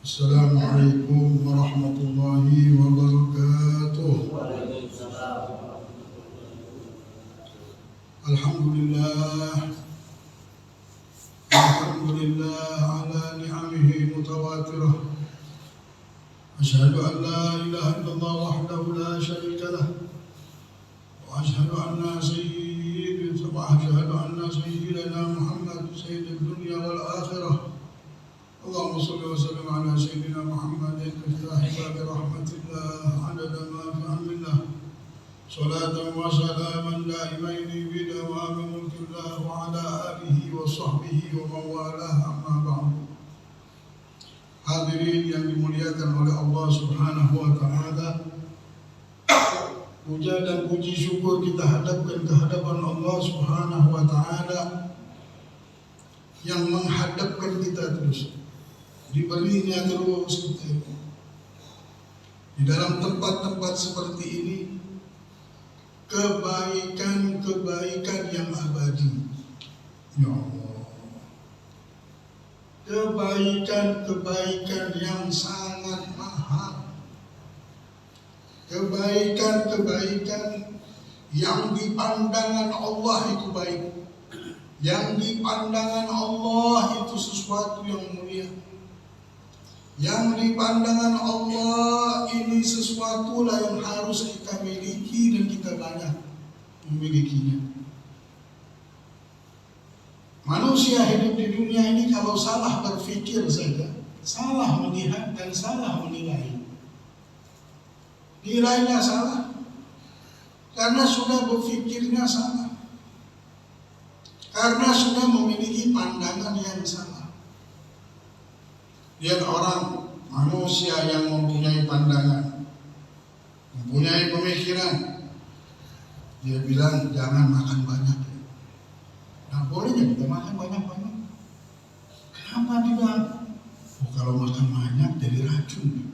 Assalamualaikum warahmatullahi wabarakatuh. Alhamdulillah ala ni'amihi mutawatirah. Asyhadu an la ilaha illallah wahdahu la syarika lah. Wa asyhadu anna sayyidina Muhammad sayyidud dunya wal akhirah. Allahumma salli wa sallim ala sayyidina Muhammadin miftahi babi rahmatillah adada ma fi amrillah. Salatan wa salaman daimaini bi dawami mulkillah wa ala alihi wa sahbihi wa man walah, amma ba'du. Hadirin yang dimuliakan oleh Allah Subhanahu wa taala, puja dan puji syukur kita hadapkan ke hadapan Allah Subhanahu wa taala yang menghadapkan kita terus, diberinya terus kita di dalam tempat-tempat seperti ini kebaikan-kebaikan yang abadi. Ya Allah, kebaikan-kebaikan yang sangat mahal, kebaikan-kebaikan yang di pandangan Allah itu baik, yang di pandangan Allah itu sesuatu yang mulia, Yang di pandangan Allah ini sesuatu lah yang harus kita miliki dan kita banyak memilikinya. Manusia hidup di dunia ini kalau salah berpikir saja, salah melihat dan salah menilai. Nilainya salah karena sudah berpikirnya salah, karena sudah memiliki pandangan yang salah. Lihat orang manusia yang mempunyai pandangan, mempunyai pemikiran, dia bilang jangan makan banyak. Nah bolehnya kita makan banyak-banyak. Kenapa dia bilang? Oh, kalau makan banyak jadi racun.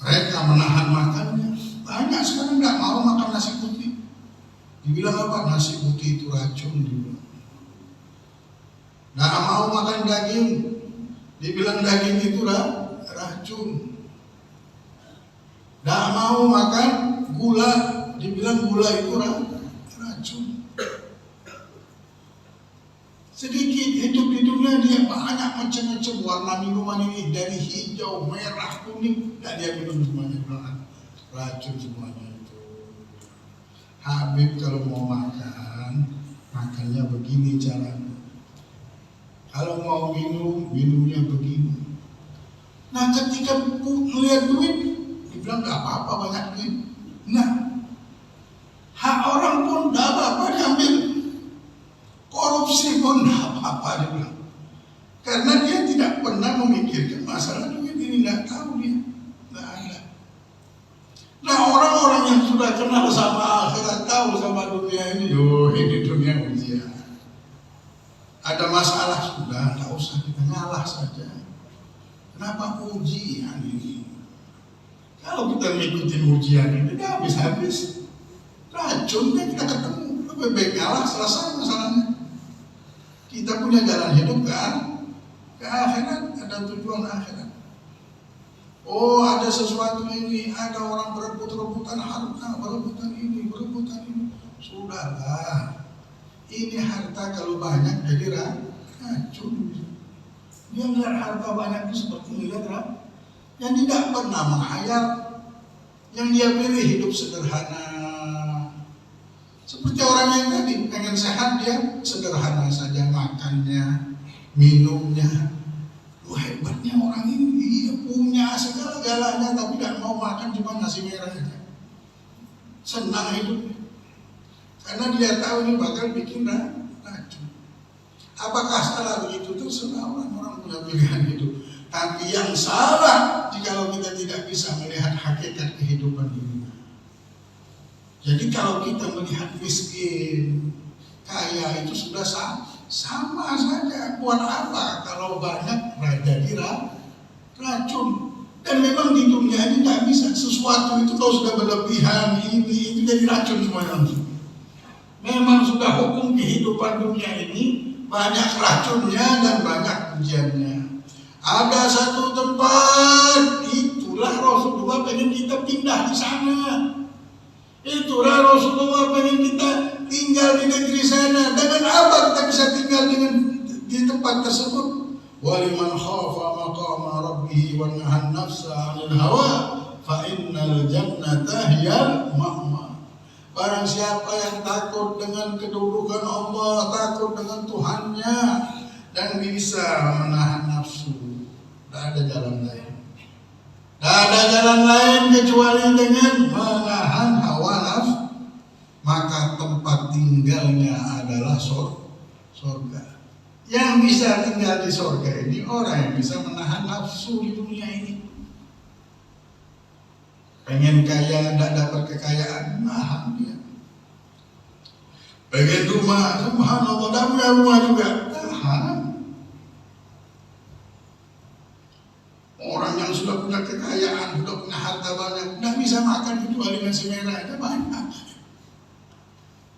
Mereka menahan makannya. Banyak sekarang nggak mau makan nasi putih. Dibilang apa? Nasi putih itu racun. Dibilang. Nggak mau makan daging. Dibilang daging itu racun. Nggak mau makan gula. Dibilang gula itu racun. Sedikit hidup di dunia dia banyak macam-macam warna minuman ini dari hijau, merah, kuning, nggak dia minum semuanya, racun semuanya itu. Habib kalau mau makan, makannya begini caranya. Kalau mau minum, minumnya begini. Nah ketika melihat duit, dibilang nggak apa-apa banyak duit. Nah hak orang pun nggak apa-apa diambil. Korupsi pun tidak apa-apa dia bilang. Karena dia tidak pernah memikirkan masalah duit ini, tidak tahu dia. Tidak ada. Nah orang-orang yang sudah kenal sama akhirat, tahu sama dunia ini, ini dunia ujian. Ada masalah sudah, tidak usah kita ngalah saja. Kenapa ujian ini? Kalau kita mengikuti ujian ini, tidak habis-habis. Racunnya kita ketemu, lebih baik ngalah, selesai masalahnya. Kita punya jalan hidup kan? Ke akhirat, ada tujuan akhirat. Oh ada sesuatu ini, ada orang berebut-rebutan harta, berebutan ini. Sudahlah, ini harta kalau banyak jadi racun. Dia melihat harta banyak itu seperti melihat yang tidak pernah menghayal, yang dia pilih hidup sederhana. Seperti orang yang tadi pengen sehat, dia sederhana saja makannya, minumnya. Hebatnya orang ini, dia punya segala-galanya tapi tidak mau makan cuma nasi merah saja. Senang hidupnya karena dia tahu ini bakal bikin racun. Apakah salah begitu? Terserah orang punya pilihan hidup. Tapi yang salah jika kita tidak bisa melihat hakikat kehidupan ini. Jadi kalau kita melihat miskin, kaya itu sudah sama saja. Buat apa kalau banyak jadi racun? Dan memang di dunia ini tidak bisa sesuatu itu kalau sudah berlebihan ini jadi racun semuanya. Memang sudah hukum kehidupan dunia ini banyak racunnya dan banyak ujiannya. Ada satu tempat, itulah Rasulullah pengen kita pindah di sana. Itulah Rasulullah pengen kita tinggal di negeri sana. Dengan apa kita bisa tinggal di tempat tersebut? Waliman khafa maqama rabbih wa nahan nafsa 'anil hawa fa innal jannata hiyal ma'wa. Barang siapa yang takut dengan kedudukan Allah, takut dengan Tuhannya dan bisa menahan nafsu, tidak ada jalan lain. Tidak ada jalan lain kecuali dengan menahan hawa nafsu, maka tempat tinggalnya adalah surga. Yang bisa tinggal di surga ini orang yang bisa menahan nafsu di dunia ini. Pengen kaya, tidak dapat kekayaan, nahan dia. Pengen rumah, subhanallah, tidak punya rumah juga, tahan. Orang yang sudah punya kekayaan, sudah punya harta banyak, tidak bisa makan kecuali nasi merah, ada banyak.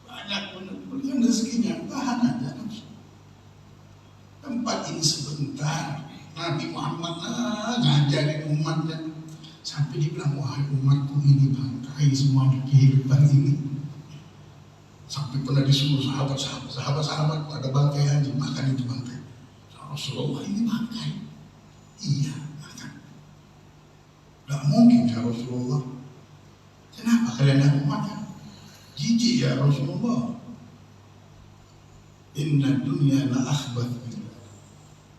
Banyak benar-benar rezekinya, tahan aja. Tempat ini sebentar, Nabi Muhammad ngajarin umatnya, sampai dibilang, wahai umatku ini bangkai semua di kehidupan ini. Sampai pernah disuruh sahabat-sahabat pada bangkai anjing, makan itu bangkai. Rasulullah ini bangkai. Iya, makan. Tidak mungkin ya Rasulullah. Kenapa kalian tidak mau makan? Jijik ya Rasulullah. Inna dunya la akhbath billah.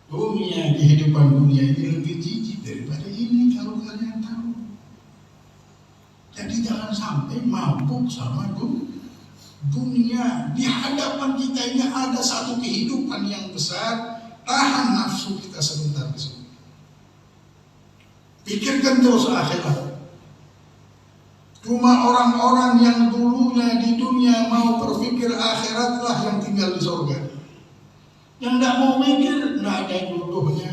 Dunia, kehidupan dunia ini lebih jijik daripada ini kalau kalian tahu. Jadi jangan sampai mabuk sama dunia. Di hadapan kita ini ada satu kehidupan yang besar. Tahan nafsu kita sebentar di sini. Pikirkan terus akhirat. Cuma orang-orang yang dulunya di dunia mau berpikir akhiratlah yang tinggal di surga. Yang tidak mau mikir, tidak ada jodohnya.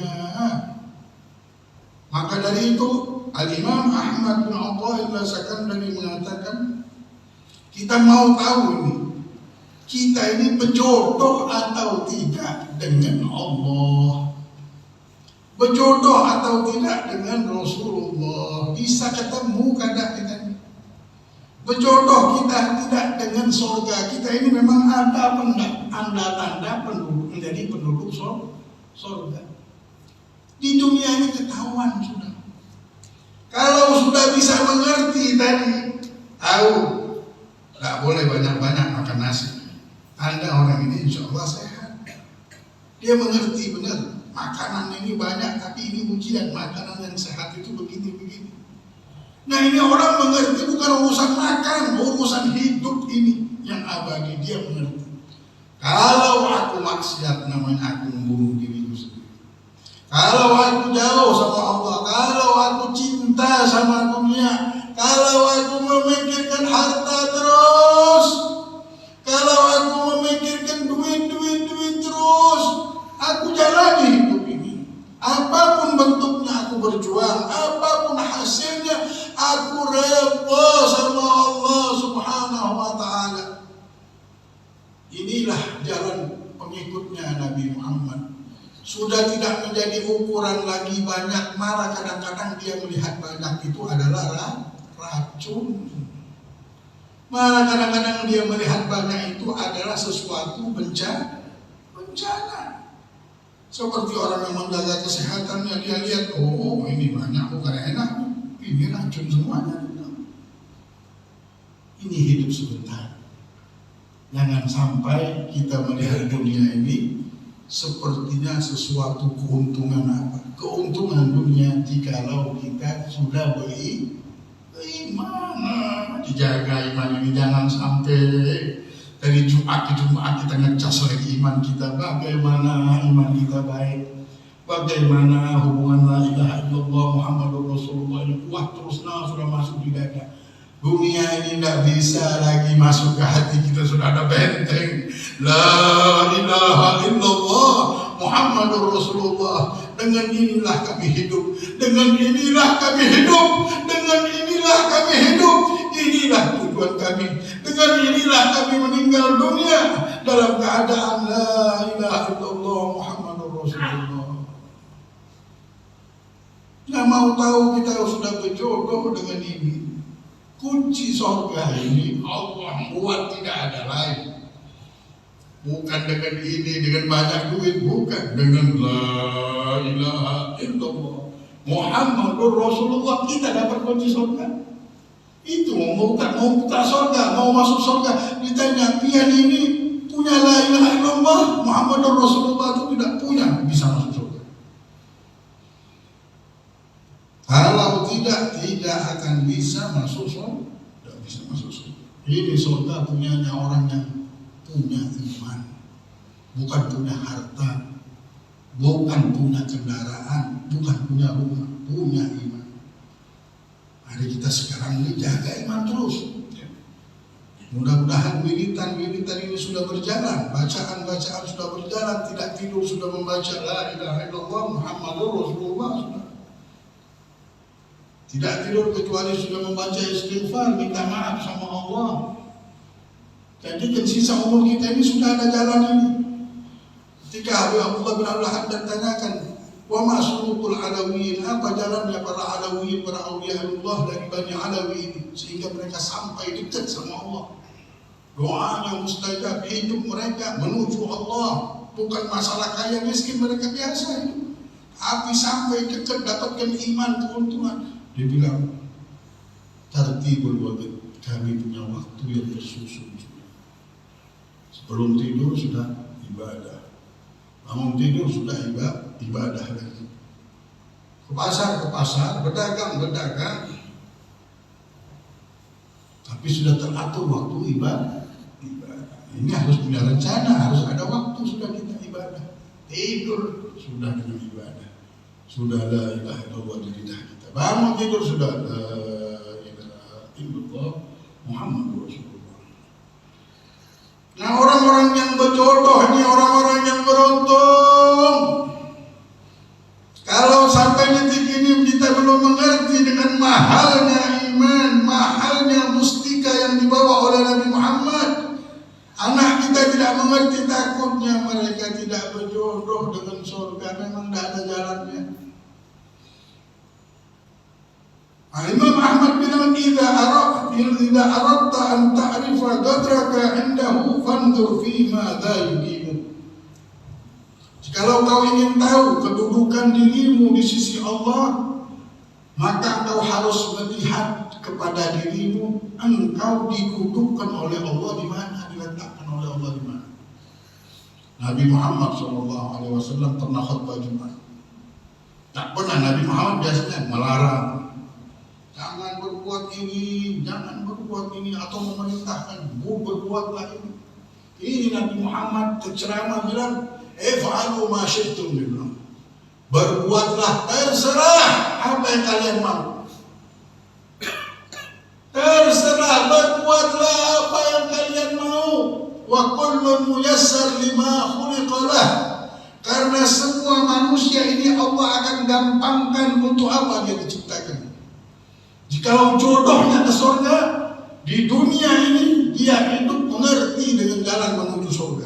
Maka dari itu Al-Imam Ahmad bin Athaillah Sakandari mengatakan, kita mau tahu ini, kita ini berjodoh atau tidak dengan Allah, berjodoh atau tidak dengan Rasulullah. Bisa ketemu kadang kita ini. Berjodoh kita tidak dengan surga. Kita ini memang ada tanda-tanda menjadi penduduk surga. Di dunia ini ketahuan sudah. Kalau sudah bisa mengerti tadi, tahu tidak boleh banyak-banyak makan nasi. Anda orang ini insya Allah sehat. Dia mengerti benar. Makanan ini banyak, tapi ini ujian. Makanan yang sehat itu begini-begini. Nah ini orang mengerti bukan urusan makan, urusan hidup ini yang abadi. Dia mengerti. Kalau aku maksiat namanya aku membunuh diriku sendiri. Kalau aku jauh sama Allah, kalau aku cinta sama dunia, kalau aku memikirkan harta terus, kalau aku memikirkan duit terus, aku jalani hidup ini. Apapun bentuknya aku berjuang, apapun hasilnya aku rela sama Allah Subhanahu wa ta'ala. Inilah jalan pengikutnya Nabi Muhammad. Sudah tidak menjadi ukuran lagi banyak, malah kadang-kadang dia melihat banyak itu adalah racun. Malah kadang-kadang dia melihat banyak itu adalah sesuatu bencana. Seperti orang yang menjaga kesehatannya, dia lihat, oh ini banyak, bukan enak, ini racun semuanya. Ini hidup sebentar. Jangan sampai kita melihat dunia ini sepertinya sesuatu keuntungan apa? Keuntungan dunia jikalau kita sudah beriman. Dijaga iman ini, jangan sampai dari Jumat ke Jumat kita ngecas lagi iman kita. Bagaimana iman kita baik, bagaimana hubungan la ilaha illallah Muhammadur Rasulullah ini kuat terus, sudah masuk di dada. Dunia ini tidak bisa lagi masuk ke hati kita, sudah ada benteng la ilaha illallah Muhammadur Rasulullah. Dengan inilah kami hidup, dengan inilah kami hidup, dengan inilah kami hidup. Inilah tujuan kami. Dengan inilah kami meninggal dunia dalam keadaan la ilaha illallah Muhammadur Rasulullah. Nah, mau tahu kita sudah berjodoh dengan ini. Kunci surga ini Allah buat tidak ada lain. Bukan dengan ini, dengan banyak duit, bukan. Dengan la ilaha illallah Muhammadur Rasulullah kita dapat kunci surga. Itu mau buka surga, mau masuk surga, ditanya pian ini punya la ilaha illallah Muhammadur Rasulullah itu tidak punya, bisa masuk surga. Kalau tidak akan bisa masuk surga. Tidak bisa masuk surga. Ini surga punyanya orang yang punya iman, bukan punya harta, bukan punya kendaraan, bukan punya rumah, punya iman. Hari kita sekarang ini jaga iman terus. Mudah-mudahan wiritan ini sudah berjalan, bacaan sudah berjalan, tidak tidur sudah membaca la ilaha illallah Muhammadur Rasulullah sudah. Tidak tidur kecuali sudah membaca istighfar, minta maaf sama Allah. Jadi kan sisa umur kita ini sudah ada jalan ini. Ketika Abu Abdullah bin Al-Haddad tanyakan, wa ma sulukul alawiyin, apa jalannya para alawiyin, para awliyaullah dari Bani Alawi ini sehingga mereka sampai dekat sama Allah. Doanya mustajab, hidup mereka menuju Allah, bukan masalah kaya miskin, mereka biasa hidup. Api sampai dekat dapatkan iman, keuntungan. Dia bilang, tartibul waqt, kami punya waktu yang tersusun. Sebelum tidur sudah ibadah, bangun tidur sudah ibadah lagi. Ke pasar, berdagang. Tapi sudah teratur waktu ibadah. Ini harus punya rencana, harus ada waktu sudah kita ibadah. Tidur sudah dengan ibadah. Sudah la ilaha illallah di lidah kita. Bangun tidur sudah la ilaha illallah Muhammadur Rasulullah. Nah, orang-orang yang berjodoh ini orang-orang yang beruntung. Kalau sampai detik ini kita belum mengerti dengan mahalnya iman, mahalnya mustika yang dibawa oleh Nabi Muhammad, anak kita tidak mengerti, takutnya mereka tidak berjodoh dengan surga. Memang tidak ada jalannya. Imam Ahmad bilang, idza aradta an ta'rifa qadraka 'indahu fanzur fi ma dha yuqimu. Kalau kau ingin tahu kedudukan dirimu di sisi Allah, maka engkau harus melihat kepada dirimu, engkau didudukkan oleh Allah di mana, diletakkan oleh Allah di mana. Nabi Muhammad SAW pernah khutbah Jumat. Tak pernah Nabi Muhammad biasanya melarang, jangan berbuat ini, atau memerintahkan, berbuatlah ini. Ini Nabi Muhammad terceramah bilang, if'alu ma syi'tum, dia bilang, berbuatlah, terserah apa yang kalian mau. Terserah, berbuatlah apa yang kalian mau. Wa kullun muyassar lima khuliqa lah. Karena semua manusia ini Allah akan gampangkan untuk apa dia diciptakan. Jikalau jodohnya ke surga, di dunia ini dia hidup mengerti dengan jalan menuju surga.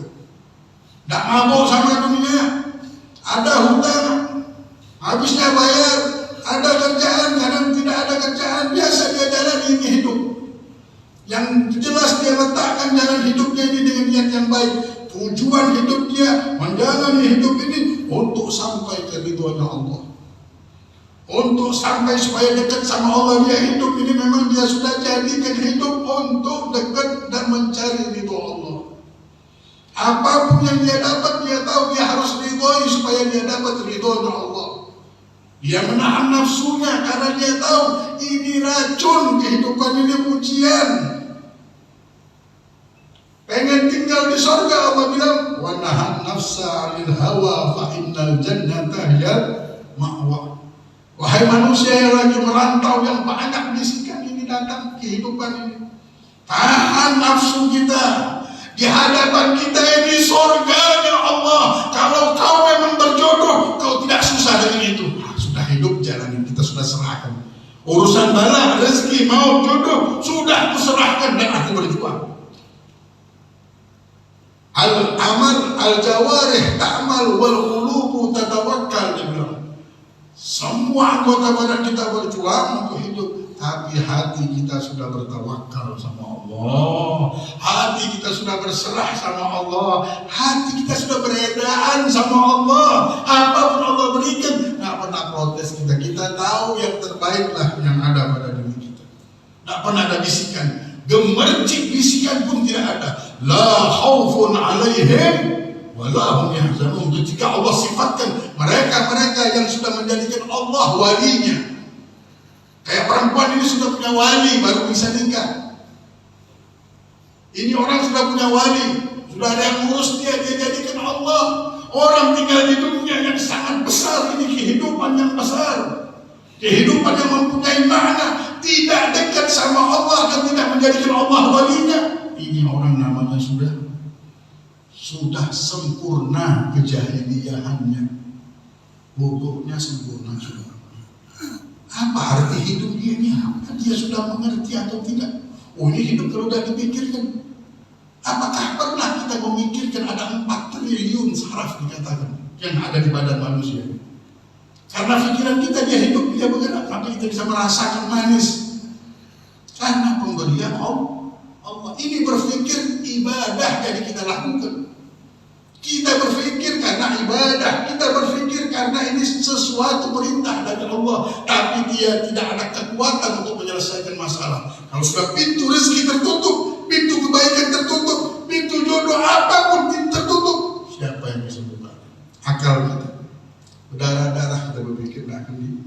Tak mabuk sama dunia, ada hutang, habisnya bayar, ada kerjaan, kadang tidak ada kerjaan, biasa dia jalan ini hidup. Yang jelas dia letakkan jalan hidupnya ini dengan niat yang baik. Tujuan hidup dia menjalani hidup ini untuk sampai ke ridhonya Allah. Untuk sampai supaya dekat sama Allah, dia hidup ini memang dia sudah jadikan hidup untuk dekat dan mencari ridho Allah. Apapun yang dia dapat, dia tahu dia harus ridhoi supaya dia dapat ridhonya Allah. Dia menahan nafsunya karena dia tahu ini racun, kehidupan ini ujian. Pengen tinggal di surga, Allah bilang, wa nahan nafsa 'anil hawa fa innal jannata hiya ma'wa. Wahai manusia yang lagi merantau, yang banyak bisikan ini datang kehidupan ini, tahan nafsu kita. Di hadapan kita ini surganya Allah. Kalau kau memang berjodoh, kau tidak susah dengan itu. Sudah hidup jalanin, kita sudah serahkan. Urusan bala, rezeki, mau jodoh, sudah kuserahkan dan aku berjuang. Al-amal al-jawarih ta'mal wal qulubu tatawakkal, dia bilang. Semua anggota badan kita berjuang untuk hidup, tapi hati kita sudah bertawakal sama Allah. Hati kita sudah berserah sama Allah. Hati kita sudah beredaan sama Allah. Apapun Allah berikan, tidak pernah protes kita. Kita tahu yang terbaiklah yang ada pada diri kita. Tidak pernah ada bisikan, gemercik bisikan pun tidak ada. La khaufun alaihim wala hum yahzanun. Ketika Allah sifatkan mereka-mereka yang sudah menjadikan Allah walinya. Kayak perempuan ini sudah punya wali, baru bisa nikah. Ini orang sudah punya wali, sudah ada yang ngurus dia jadikan Allah. Orang tinggal di dunia yang sangat besar ini, kehidupan yang besar, kehidupan yang mempunyai makna, tidak dekat sama Allah dan tidak menjadikan Allah walinya. Ini orang namanya sudah sempurna kejahiliyahannya, boboknya sempurna sudah. Apa arti hidup dia ini? Apa dia sudah mengerti atau tidak? Oh, ini hidup kalau sudah dipikirkan. Apakah pernah kita memikirkan ada 4 triliun saraf dikatakan yang ada di badan manusia? Karena pikiran kita dia hidup, dia bergerak, sampai kita bisa merasakan manis. Karena pemberian Allah. Ini berpikir ibadah jadi kita lakukan. Kita berpikir karena ibadah, kita berpikir karena ini sesuatu perintah dari Allah, tapi dia tidak ada kekuatan untuk menyelesaikan masalah. Kalau sudah pintu rezeki tertutup, pintu kebaikan tertutup, pintu jodoh apapun tertutup, siapa yang bisa buka? Akal kita, berdarah-darah kita berpikir nak kendi.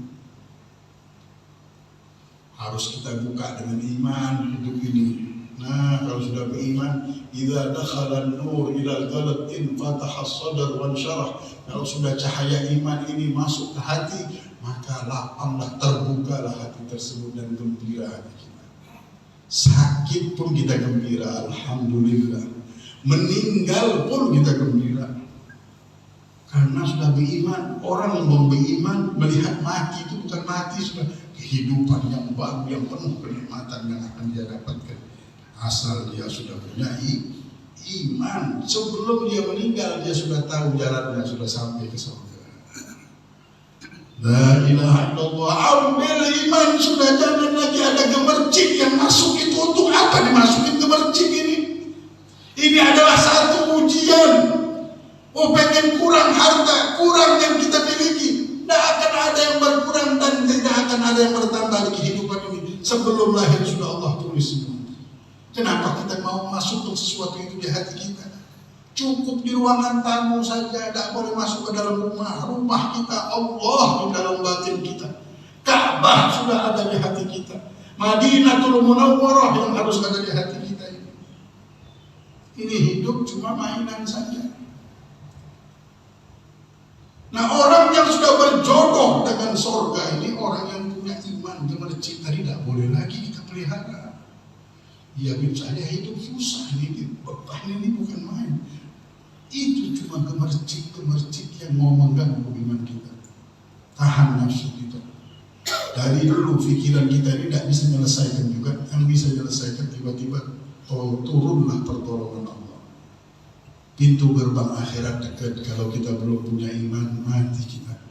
Harus kita buka dengan iman hidup ini. Nah, kalau sudah beriman, idza dakhala an-nur ila al-qalb infataha as-sadr wa syarah. Kalau sudah cahaya iman ini masuk ke hati, maka lapanglah, terbukalah hati tersebut dan gembira hati kita. Sakit pun kita gembira, alhamdulillah. Meninggal pun kita gembira. Karena sudah beriman. Orang yang beriman melihat mati itu bukan mati, sudah kehidupan yang baru, yang penuh kenikmatan yang akan dia dapatkan. Asal dia sudah punya iman, sebelum dia meninggal dia sudah tahu jalannya, sudah sampai ke surga. La ilaha illallah. Ambil iman sudah, jangan lagi ada gemercik yang masuk. Itu untuk apa dimasukin gemercik ini? Ini adalah satu ujian. Oh, pengen kurang harta, kurang yang kita miliki. Tidak akan ada yang berkurang dan tidak akan ada yang bertambah di kehidupan ini. Sebelum lahir sudah Allah tulis itu. Kenapa kita mau masuk ke sesuatu itu di hati kita? Cukup di ruangan tamu saja, tidak boleh masuk ke dalam rumah. Rumah kita Allah di dalam batin kita. Ka'bah sudah ada di hati kita. Madinatul Munawwarah yang harus ada di hati kita ini. Ini hidup cuma mainan saja. Nah, orang yang sudah berjodoh dengan surga ini, orang yang punya iman, gemercik tadi tidak boleh lagi kita pelihara. Ya misalnya hidup susah ini, beban ini bukan main. Itu cuma gemercik yang mau mengganggu iman kita. Tahan nafsu kita. Dari dulu pikiran kita ini tidak bisa menyelesaikan juga. Yang bisa menyelesaikan tiba-tiba turunlah pertolongan Allah. Pintu gerbang akhirat dekat. Kalau kita belum punya iman, mati kita.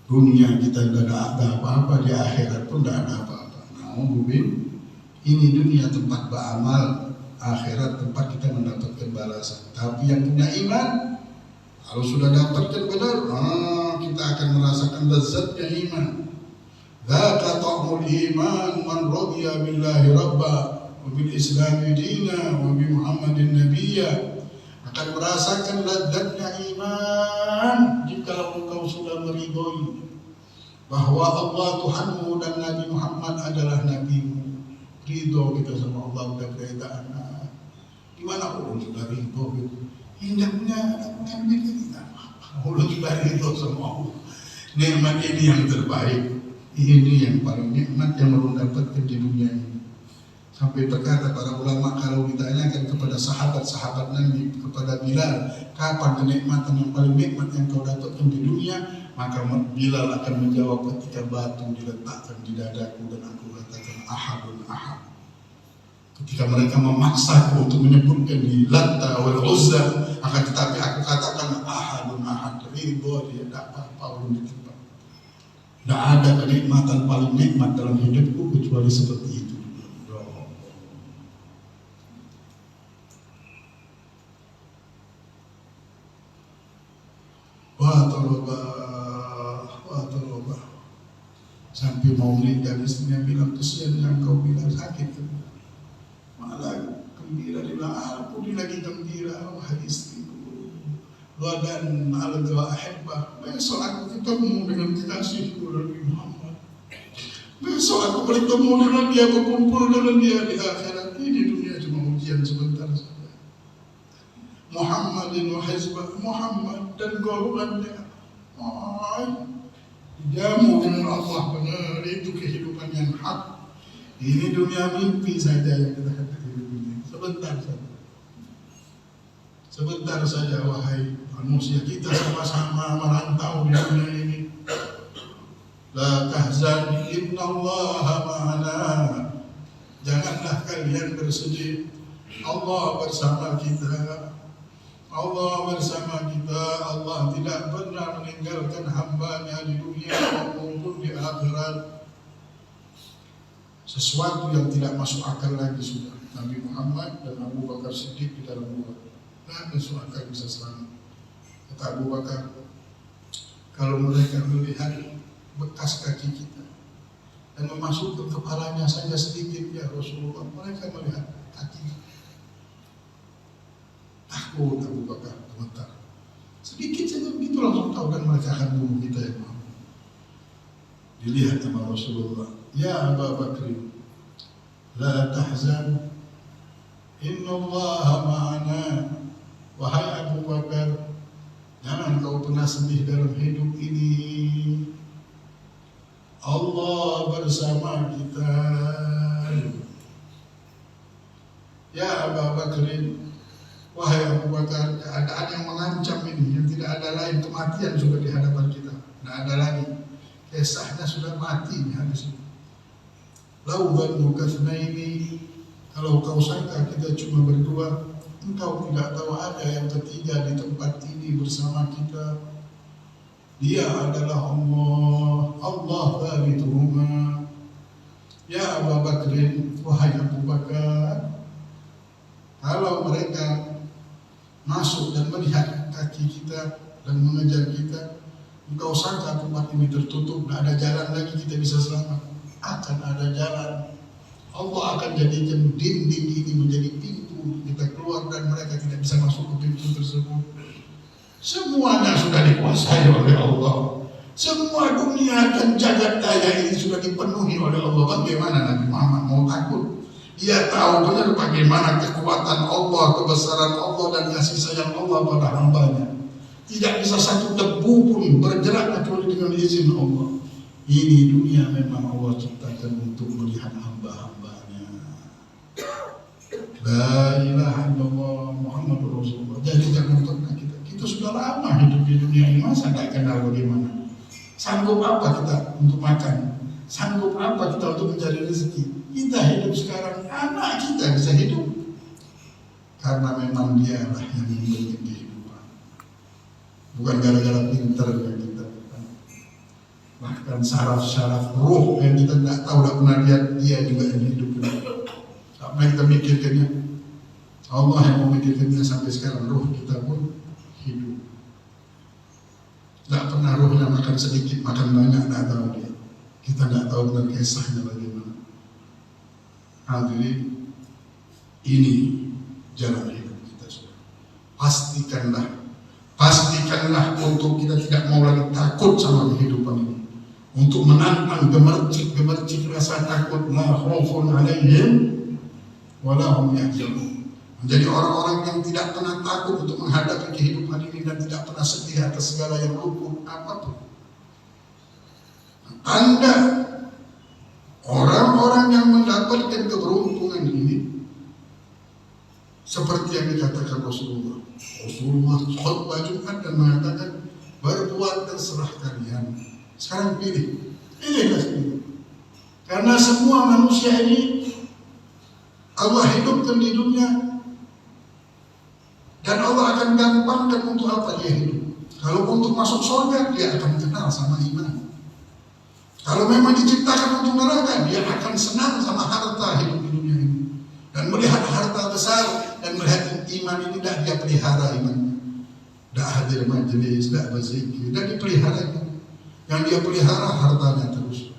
Dunia kita tidak ada apa-apa, di akhirat pun tidak ada apa-apa. Namun ini dunia tempat beramal, akhirat tempat kita mendapatkan balasan. Tapi yang punya iman, kalau sudah dapatkan benar, kita akan merasakan lezatnya iman. Dzaka ta'mul iman man radiya billahi rabba wa bil islami dina wa bi Muhammadin nabiyya. Akan merasakan lezatnya iman jika engkau sudah meridhoi bahwa Allah Tuhanmu dan Nabi Muhammad adalah nabimu. Ridho kita sama Allah udah keredaan. Gimana Allah sudah ridho gitu? Tidak punya duit kita. Allah sudah ridho sama Allah. Nikmat ini yang terbaik. Ini yang paling nikmat yang belum dapatkan di dunia ini. Sampai berkata para ulama, kalau ditanyakan kepada sahabat-sahabat Nabi, kepada Bilal, kapan kenikmatan yang paling nikmat yang kau dapatkan di dunia? Maka Bilal akan menjawab, ketika batu diletakkan di dadaku dan aku katakan ahadun ahad. Ketika mereka memaksa untuk menyebutkan di Lata wal Uzza, akan tetapi aku katakan ahadun ahad. Ridho dia, tidak apa-apa ulun ditimpa. Tidak ada kenikmatan paling nikmat dalam hidupku kecuali seperti itu. Wah tolobah. Sampai mau meninggal istrinya bilang, kesian yang kau bilang sakit. Malah gembira, dia bilang, aku ini lagi gembira, wahai istriku. Wadan al-dua ahibbah. Besok aku ketemu dengan kekasihku Nabi Muhammad. Besok aku bertemu dengan dia, berkumpul dengan dia di akhirat. Ini dunia cuma ujian sebentar saja. Muhammadin wa hizbah, Muhammad dan golongannya. Jamu dengan Allah, benar itu kehidupan yang hak. Ini dunia mimpi saja yang kita hadapi di dunia. Sebentar saja wahai manusia, kita sama-sama merantau di dunia ini. La tahzan innallaha ma'ana. Janganlah kalian bersedih. Allah bersama kita. Allah bersama kita. Allah tidak pernah meninggalkan hambanya di dunia maupun di akhirat. Sesuatu yang tidak masuk akal lagi sudah. Nabi Muhammad dan Abu Bakar Siddiq di dalam gua. Nah, besok akan bisa selamat. Kata Abu Bakar, kalau mereka melihat bekas kaki kita dan memasukkan kepalanya saja sedikit, ya Rasulullah, mereka melihat kaki. Takut Abu Bakar, gemetar. Sedikit saja begitu langsung tahu dan mereka akan bunuh kita ya Muhammad. Dilihat sama Rasulullah, ya Abu Bakar, la tahzan, inna Allah ma'ana. Wahai Abu Bakar, jangan kau pernah sedih dalam hidup ini. Allah bersama kita. Ya Abu Bakar, wahai Abu Bakar, keadaan yang mengancam ini, yang tidak ada lain, kematian sudah di hadapan kita. Tidak ada lagi. Kisahnya sudah mati habis itu. Lau dhannuka tsnaini, kalau kau sangka kita cuma berdua, engkau tidak tahu ada yang ketiga di tempat ini bersama kita. Dia adalah Allah, Allah thalithuhuma. Ya Abu Bakar, wahai Abu Bakar, kalau mereka masuk dan melihat kaki kita dan mengejar kita, engkau sangka tempat ini tertutup, tidak ada jalan lagi kita bisa selamat. Akan ada jalan. Allah akan jadikan dinding ini menjadi pintu kita keluar dan mereka tidak bisa masuk ke pintu tersebut. Semuanya sudah dikuasai oleh Allah. Semua dunia dan jagat raya ini sudah dipenuhi oleh Allah. Bagaimana Nabi Muhammad mau takut? Dia tahu benar bagaimana kekuatan Allah, kebesaran Allah dan kasih sayang Allah pada hambanya. Tidak bisa satu debu pun bergerak kecuali dengan izin Allah. Ini dunia memang Allah ciptakan untuk melihat hamba-hambanya. La ilaha illallah Muhammadur Rasulullah. Jadi jangan pernah kita sudah lama hidup di dunia ini, masa tidak kenal bagaimana? Sanggup apa kita untuk makan? Sanggup apa kita untuk mencari rezeki? Kita hidup sekarang, anak kita bisa hidup karena memang dialah yang memberikan kehidupan. Bukan gara-gara pintar yang kita. Bahkan syaraf-syaraf ruh yang kita tidak tahu, tidak pernah lihat, dia juga yang hidup. Apa yang kita mikirkannya? Allah yang memikirkannya sampai sekarang. Ruh kita pun hidup. Tidak pernah ruhnya makan sedikit, makan banyak, tidak tahu dia. Kita tidak tahu benar kisahnya bagaimana. Hadirin, ini jalan hidup kita sudah. Pastikanlah untuk kita tidak mau lagi takut sama kehidupan ini. Untuk menantang gemercik rasa takut, la khaufun alaihim wa la hum yahzanun. Menjadi orang-orang yang tidak pernah takut untuk menghadapi kehidupan ini dan tidak pernah sedih atas segala yang luput apapun. Anda orang-orang yang mendapatkan keberuntungan ini seperti yang dikatakan Rasulullah khutbah Jumat dan mengatakan, berbuat terserah kalian. Sekarang pilihlah sendiri. Karena semua manusia ini Allah hidupkan di dunia dan Allah akan gampangkan untuk apa dia hidup. Kalau untuk masuk surga, dia akan kenal sama iman. Kalau memang diciptakan untuk neraka, dia akan senang sama harta hidup di dunia ini. Dan melihat harta besar dan melihat iman ini, tidak dia pelihara imannya. Tidak hadir majelis, tidak berzikir, tidak dipelihara. Yang dia pelihara hartanya terus.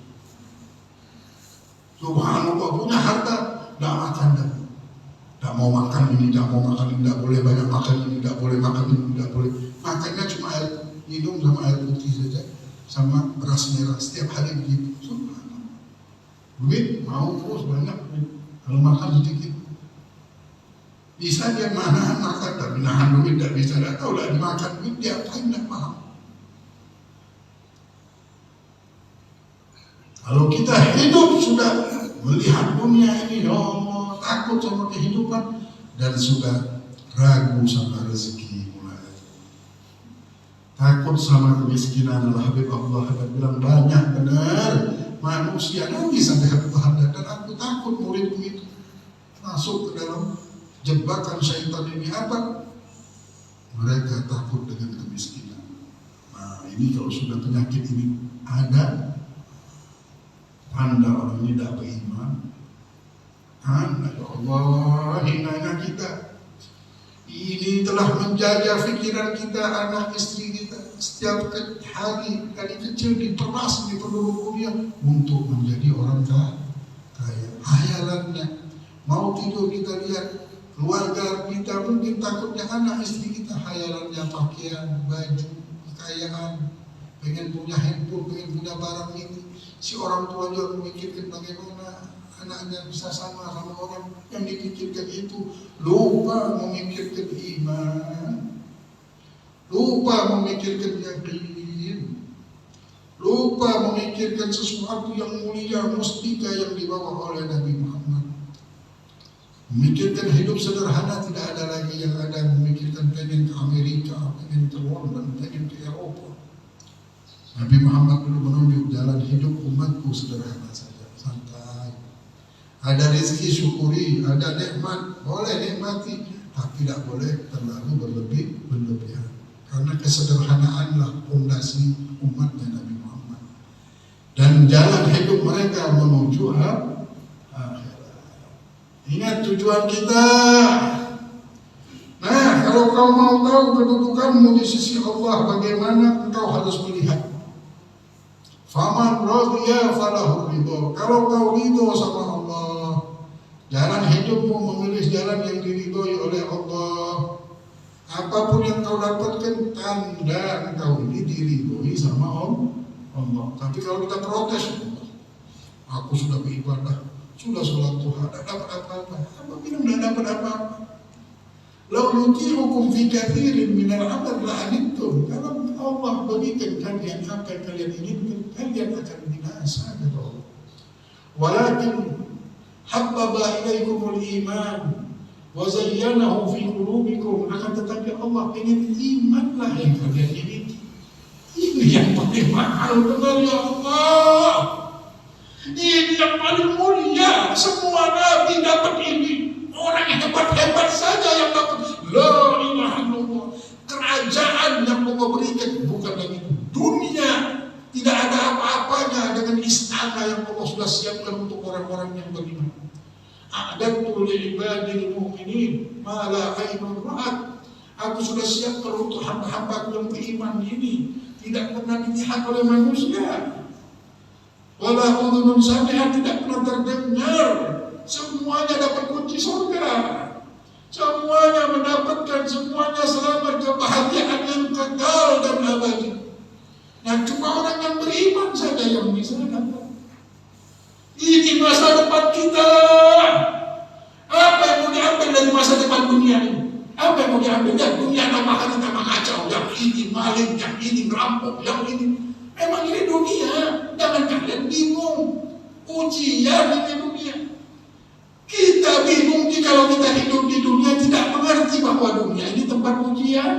Subhanallah, punya harta, tidak makan dah. Tidak mau makan ini, tidak mau makan ini, tidak boleh banyak makan ini, tidak boleh makan ini, tidak boleh. Makannya cuma air minum sama air putih saja, sama beras merah setiap hari begitu. Subhanallah. Duit mau terus banyak, kalau makan sedikit. Bisa dia menahan makan, tapi menahan duit tidak bisa. Tidak tahu lah dimakan duit dia apa tidak paham. Kalau kita hidup sudah melihat dunia ini, ya Allah, takut sama kehidupan dan sudah ragu sama rezeki mulai. Takut sama kemiskinan. Habib Allah bilang banyak benar manusia nanti sampai Habib Allah, dan aku takut muridku itu masuk ke dalam jebakan syaitan ini. Apa? Mereka takut dengan kemiskinan. Nah, ini kalau sudah penyakit ini ada, tanda orang ini tidak beriman. Tanda, ya Allah, hinanya kita. Ini telah menjaga pikiran kita, anak istri kita. Setiap hari dari kecil diperas, diperlukan kuliah untuk menjadi orang kaya. Hayalannya. Mau tidur kita lihat keluarga kita, mungkin takutnya anak istri kita hayalannya pakaian, baju, kekayaan, pengen punya handphone, pengen punya barang ini. Si orang tua juga memikirkan bagaimana anaknya bisa sama orang yang dipikirkan itu. Lupa memikirkan iman, lupa memikirkan yakin, lupa memikirkan sesuatu yang mulia, mustika yang dibawa oleh Nabi Muhammad. Memikirkan hidup sederhana, tidak ada lagi yang ada memikirkan pengen ke Amerika, pengen ke London, pengen ke Eropa. Nabi Muhammad dulu menunjuk jalan hidup umatku sederhana saja, santai. Ada rezeki syukuri, ada nikmat boleh nikmati, tapi tidak boleh terlalu berlebihan. Karena kesederhanaanlah fondasi umatnya Nabi Muhammad. Dan jalan hidup mereka menuju akhirat. Ingat tujuan kita. Nah, kalau kau mau tahu kedudukanmu di sisi Allah bagaimana, engkau harus melihat. Faman radiya falahu ridho. Kalau kau ridho sama Allah, jalan hidupmu memilih jalan yang diridhoi oleh Allah. Apapun yang kau dapatkan, tanda engkau ini diridhoi sama Allah. Tapi kalau kita protes, aku sudah beribadah, sudah sholat duha, tidak dapat apa-apa. Apabila tidak dapat apa-apa, lau yuti'ukum fi katsirin minal amal la'anittum. Kalau Allah berikan kalian apa yang kalian inginkan, kalian akan binasa, kata Allah. Walakin habbaba ilaikumul iman wa zayyanahu fi qulubikum. Akan tetapi Allah ingin imanlah yang kalian miliki. Ini yang paling mahal, benar ya Allah. Ini yang paling mulia. Semua nabi dapat ini. Orang yang hebat-hebat saja yang dapat. La ilaha illallah. Kerajaan yang Allah berikan bukan lagi dunia. Tidak ada apa-apanya dengan istana yang Allah sudah siapkan untuk orang-orang yang beriman. A'dadtu li'ibadil mu'minin ma la aynun ra'at. Aku sudah siapkan untuk hamba-hambaku yang beriman ini. Tidak pernah dilihat oleh manusia. Wala udhunun sami'at, tidak pernah terdengar. Semuanya dapat kunci surga. Semuanya mendapatkan, semuanya selamat, kebahagiaan yang kekal dan abadi. Nah, cuma orang yang beriman saja yang bisa dapat. Ini masa depan kita. Apa yang mau diambil dari masa depan dunia ini? Apa yang mau diambil? Ya, dunia tambah kacau. Yang ini maling, yang ini merampok, yang ini. Memang ini dunia, jangan kalian bingung. Ujian ini dunia. Kita bingung kalau kita hidup di dunia tidak mengerti bahwa dunia ini tempat ujian.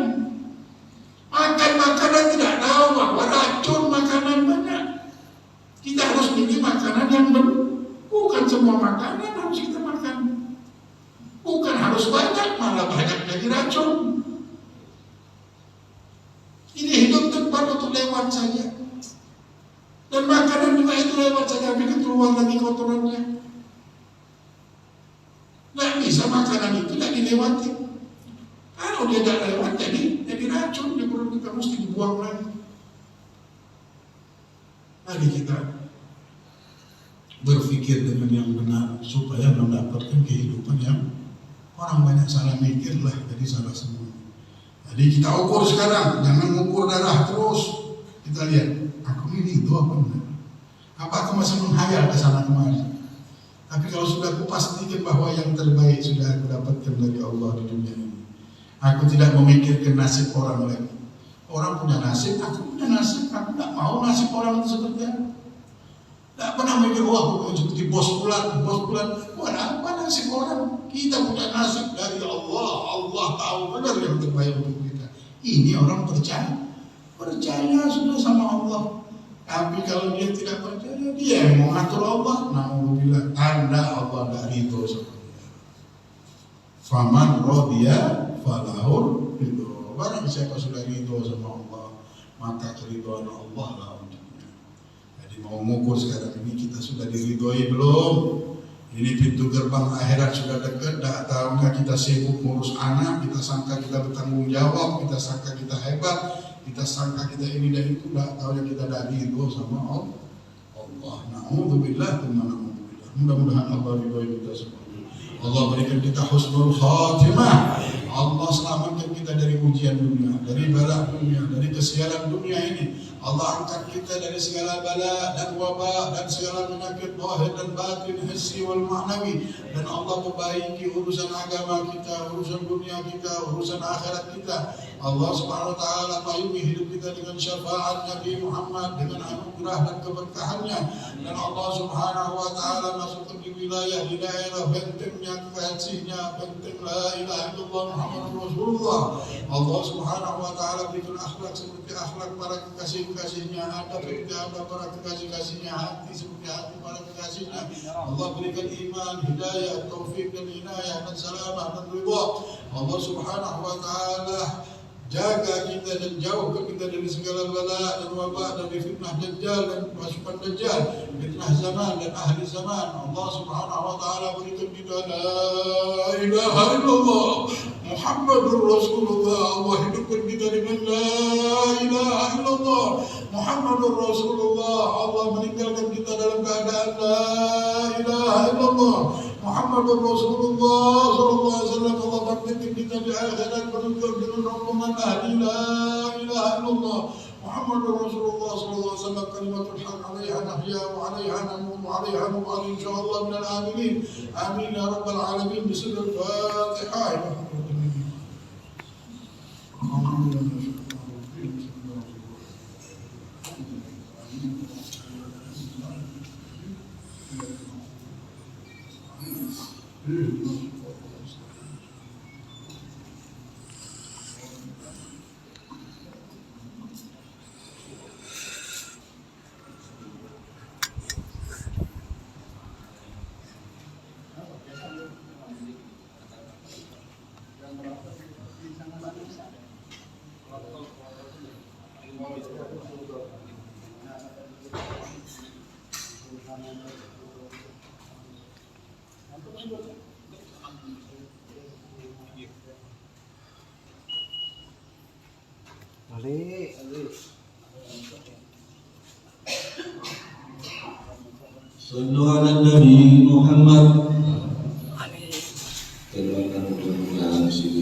Makan makanan tidak tahu bahwa racun makanan banyak. Kita harus pilih makanan yang benar. Bukan semua makanan harus kita makan. Bukan harus banyak, malah banyak jadi racun. Ini hidup tempat untuk lewat saja. Dan makanan juga itu lewat saja, bikin keluar lagi kotorannya. Nggak bisa makanan itu tidak dilewati. Kalau dia tidak lewat, jadi racun di perut kita, mesti dibuang lagi. Mari kita berpikir dengan yang benar supaya mendapatkan kehidupan yang orang banyak salah mikir lah, jadi salah semua. Jadi kita ukur sekarang, jangan ukur darah terus. Kita lihat, aku ini itu apa benar? Apa aku masih menghayal ke sana kemari? Tapi kalau sudah aku pastikan bahwa yang terbaik sudah aku dapatkan dari Allah di dunia ini. Aku tidak memikirkan nasib orang lagi. Orang punya nasib, aku punya nasib. Aku tidak mau nasib orang itu seperti apa. Tidak pernah mikir, wah seperti bos bulan. Buat apa nasib orang? Kita punya nasib dari Allah. Allah tahu benar yang terbaik untuk kita. Ini orang percaya. Percaya sudah sama Allah. Tapi kalau dia tidak percaya, dia yang mau ngatur Allah. Na'udzubillah, tanda Allah tidak ridho sama dia. Faman radiya falahul ridho. Barang siapa sudah ridho sama Allah, maka keridhaan Allah lah untuknya. Jadi mau mengukur sekarang ini kita sudah diridhoi belum? Ini pintu gerbang akhirat sudah dekat, tak tahunya kita sibuk ngurus anak, kita sangka kita bertanggung jawab, kita sangka kita hebat, kita sangka kita ini dan itu, tak tahunya kita dari itu sama Allah. Na'udzubillah, mudah-mudahan Allah ridhoi kita semua. Allah berikan kita husnul khatimah. Allah selamatkan kita dari ujian dunia, dari bala dunia, dari kesialan dunia ini. Allah angkat kita dari segala bala dan wabak dan segala penyakit zahir dan batin, hissi wal ma'nawi. Dan Allah perbaiki urusan agama kita, urusan dunia kita, urusan akhirat kita. Allah Subhanahu wa taala payungi hidup kita dengan syafaat Nabi Muhammad, dengan anugerah dan keberkahannya. Dan Allah Subhanahu wa taala masukkan di wilayah, di daerah bentengnya kekasihnya, benteng la ilaha illallah Muhammadur Rasulullah. Allah Subhanahu wa taala berikan akhlak seperti akhlak para kekasih-kekasihnya, adab seperti adab para kekasih-kekasihnya, hati seperti hati para kekasihnya. Allah berikan iman, hidayah, taufik dan inayah dan salamah dan ridha. Allah Subhanahu wa taala jaga kita dan jauhkan kita dari segala bala dan wabak, dari fitnah dajjal dan pasukan dajjal, fitnah zaman dan ahli zaman. Allah Subhanahu wa taala berikan kita la ilaha illallah Muhammadur Rasulullah. Allah hidupkan kita dengan la ilaha illallah Muhammadur Rasulullah. Allah meninggalkan kita dalam keadaan la ilaha illallah Muhammadur Rasulullah sallallahu alaihi wasallam. Allah bangkitkan kita di akhirat menunjuk dengan rombongan ahli la ilaha illallah Muhammadur Rasulullah sallallahu alaihi wasallam. Kalimatul haq 'alaiha nahya wa 'alaiha namut wa 'alaiha nub'al insyaallah minal aminin. Amin ya rabbal alamin. Bismillahil Fatihah. Sallu ala Nabi Muhammad. Terima kasih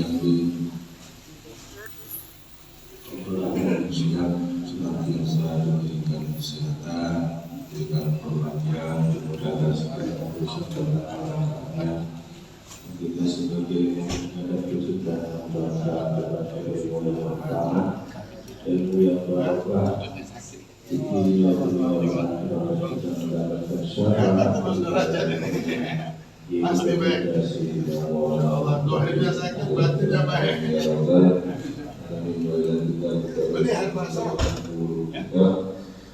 senantiasa diberikan kesehatan, diberikan perhatian, dimudahkan segala urusan dan anak-anaknya. Kita sebagai adat kita bangsa yang pertama, ilmu yang berapa, ini yang pasti baik. Allah doanya sakit, batinnya baik. Beli harga sama.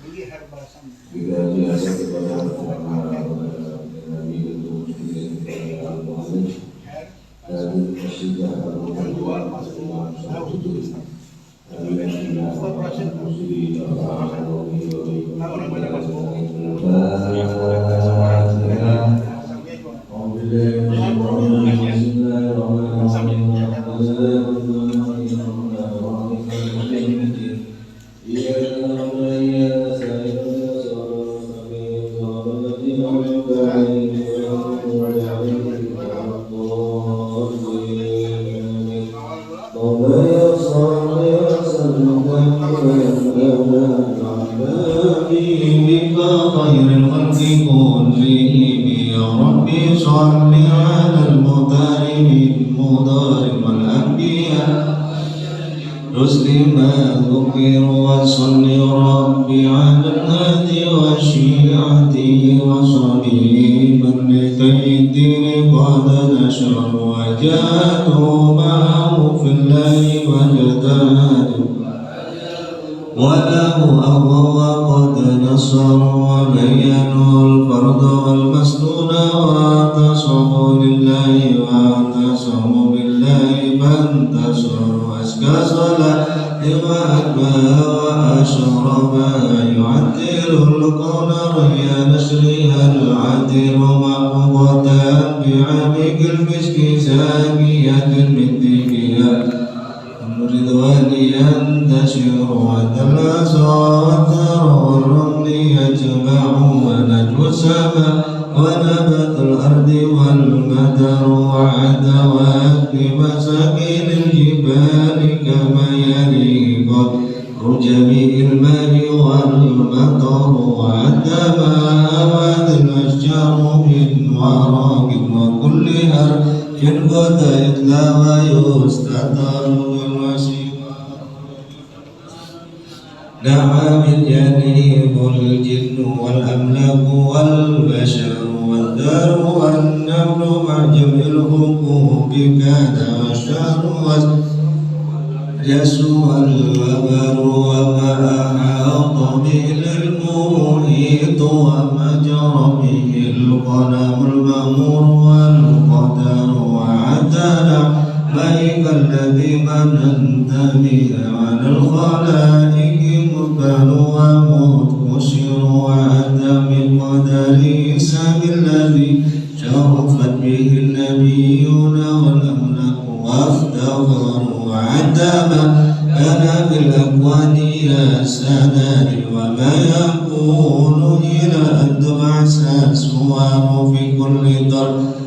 Beli harga sama. Bila biasa kepada Nabi itu dan sudah berjual masuk يعدل القمر يا نسرها العدل ومعبوضة عميق المسك زاكية من دينها الرضوان ينتشر والدلاس والثار والرمل يجمع ونجو السماء ونبات الأرض والمدر وعدوات مساكين الجبال كما يليق جميع الماء والمطر والدماء والأشجار من ورق وكل حرف قد يتلى ويستطر نعم الجنيب الجن والأملاك والبشر والدار والنمل مع جميع الحقوق كاد والشهر يسوى الوبر وما أحاط به المحيط وما جرى به القلم المأمور والقدر وعدنا ميك الذي مننت به على الخلائق مكان وموت مشير وعدم القدر سبي الذي شرفت به النبيون والأملاك وافتخروا وعندما أنا بالأكوان يا سنان وما يكون إلى أن تبعث سواه في كل طرفة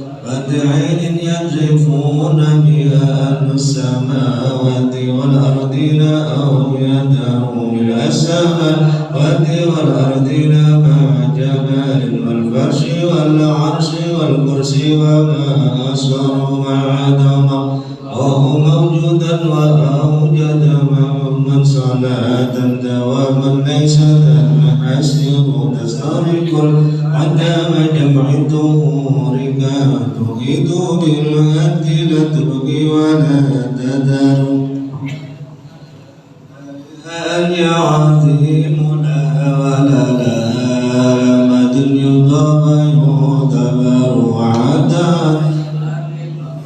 عين يجرفون بها أهل السماوات والأرضين أو يدعوا بالسماوات والأرضين مع جبال والفرش والعرش والكرسي وما أسروا مع دمر وهو موجودا وأوجد محمد صلاة دواما ليس تنحسر تستغرق عندما جمع الدهور تهيد بالهد لا تبقي ولا تدار أن يعظمنا ولا لا مد يضاف يعتبر وعدار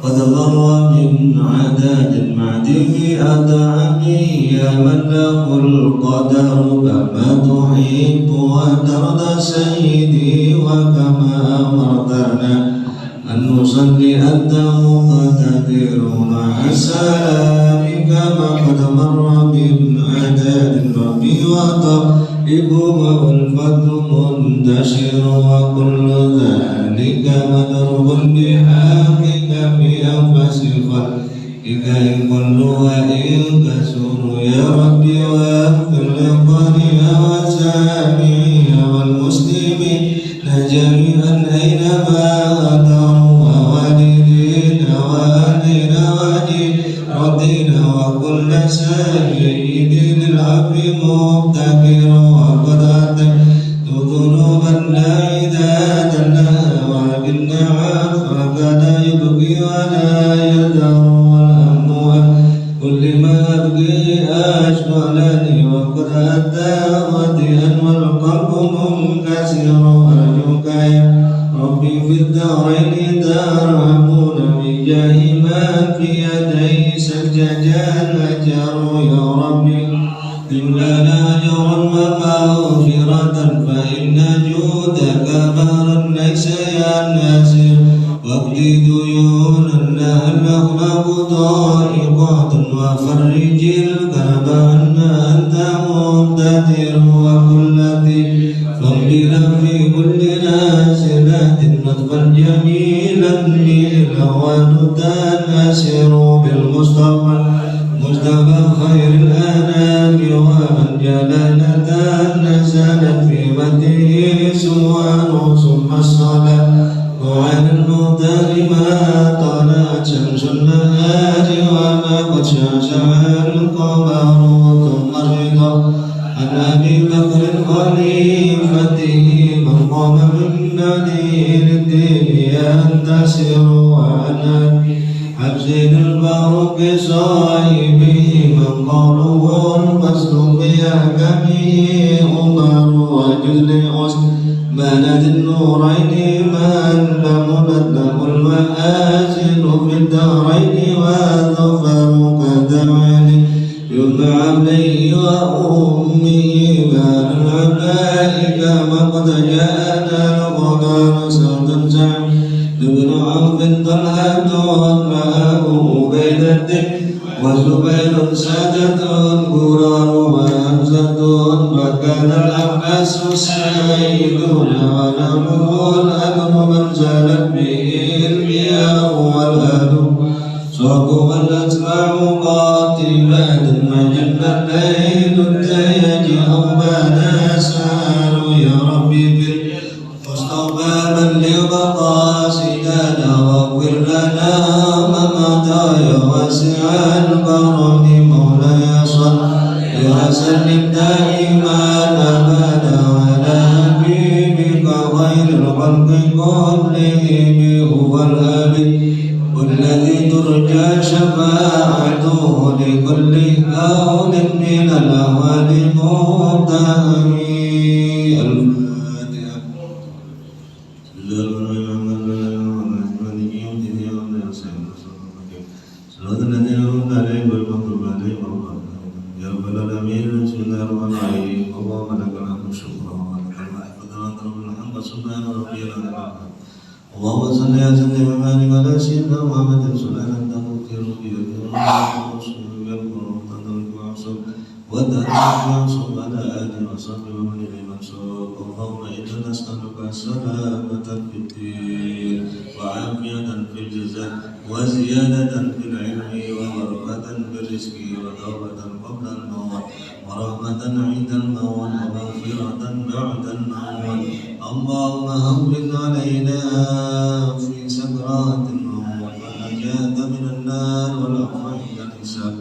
قد ضر من عداد المعدم أدعمي يا من له القدر كما تحب وترضى سيدي وكما أمرتنا أن نصلي أنت مقتدر مع السلام كما قد مر من عداد الرب وطيب والفضل منتشر وكل ذلك مدرب بحقك في أنفس خلقك إن كلها إن كسر يا ربي واغفر لقارئها وسامعها والمسلمين جميعا أينما أدروا ووالدينا وأهلنا وجيراننا وكل سيد للعفو مبتكر وقد أتيت ذنوبا لا عداد لها ولكن عفوك لا يبقي ولا يدع والهم كل ما أبقي أشغلني وقد أتى وديا والقلب منكسر أرجوك يا ربي في الدارين ترحمون بجاه من في يدي سججا أجر يا ربي لنا أجرا ومغفرة فإن جودك بحر ليس ينسر واقضي ديونا الأخلاق ضائقات وفرج الكرب أنت مقتدر وكل ذي فضل في كل نازلة نطفا جميلا للهوان تنسر بالمصطفى مصطفى خير الأنام ومن جلالة نزلت في مده سوان ثم الصلاة وعن المختار ما طلعت شمس النهار وما قد شاشع القمر ثم الرضا عن أبي بكر خليفته من قام من نذير الدين ينتصر وعن أبي حفص الفاروق صاحبه من قوله القصد بأحكامه عمر وجل بلد النورين من لمنت له المآسن في الدارين والظفر كدعاني يدعى عليه وأمه بار العباء كما قد جاءنا القدر سرد سعي بن عوف طلحة وأبو عبيدة وزبير سادة قرار وحمزة وكان العباس سيدنا ونبوه الأمر من زالت به المياه والأهل صعقوا الأتباع قاتلات مجن الليل التيج أو بدا سالوا يا ربي فاستغفر لمقاصدنا واغفر لنا مماتا يا واسع الكرم مولاي صل وسلم دائما أبدا على حبيبك خير الخلق كلهم هو الأبي والذي ترجى شفاعته لكل هول من الأهوال مقتهم. اللهم صل وسلم وبارك على سيدنا محمد صلاة تغفر وتنصب على آله وصحبه ومن إليه منصوب. اللهم إنا نسألك سلامة في الدين وعافية في الجزاء وزيادة في العلم وبركة في الرزق وتوبة قبل الموت ورحمة عند الموت ومغفرة بعد الموت. اللهم هون علينا في سكرات الموت والنجاة من النار والعفو عند الحساب.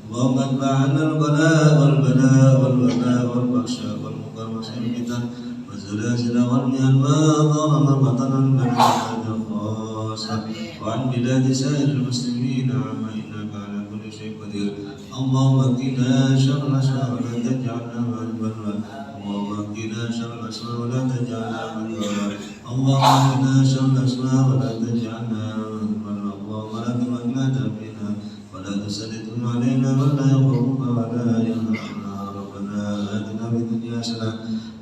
اللهم ادفع عنا البلاء والوباء والبأساء والمكر والفتن والزلازل والمحن ما ظهر بطن البلاد الخاصة وعن بلاد سائر المسلمين عما إنك على كل شيء قدير. اللهم قنا شر الأشرار ولا تجعلنا مع البلاء. اللهم قنا شر الأشرار ولا تجعلنا مع البلاء. اللهم قنا شر الأشرار ولا تجعلنا مع البلاء. اللهم لا تمكنا فينا ولا تسلطهم علينا ولا يغرق ولا يرحمنا. ربنا آتنا في الدنيا حسنة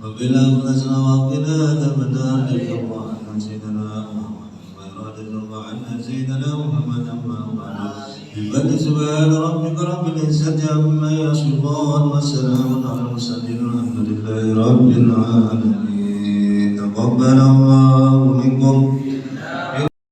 وفي الآخرة حسنة وقنا عذاب النار. الله عن سيدنا محمد وإرادة الله عنا سيدنا محمد أما بعد. بل سبحان ربك رب العزة عما يصفون وسلام على المرسلين والحمد لله رب العالمين. تقبل الله منكم.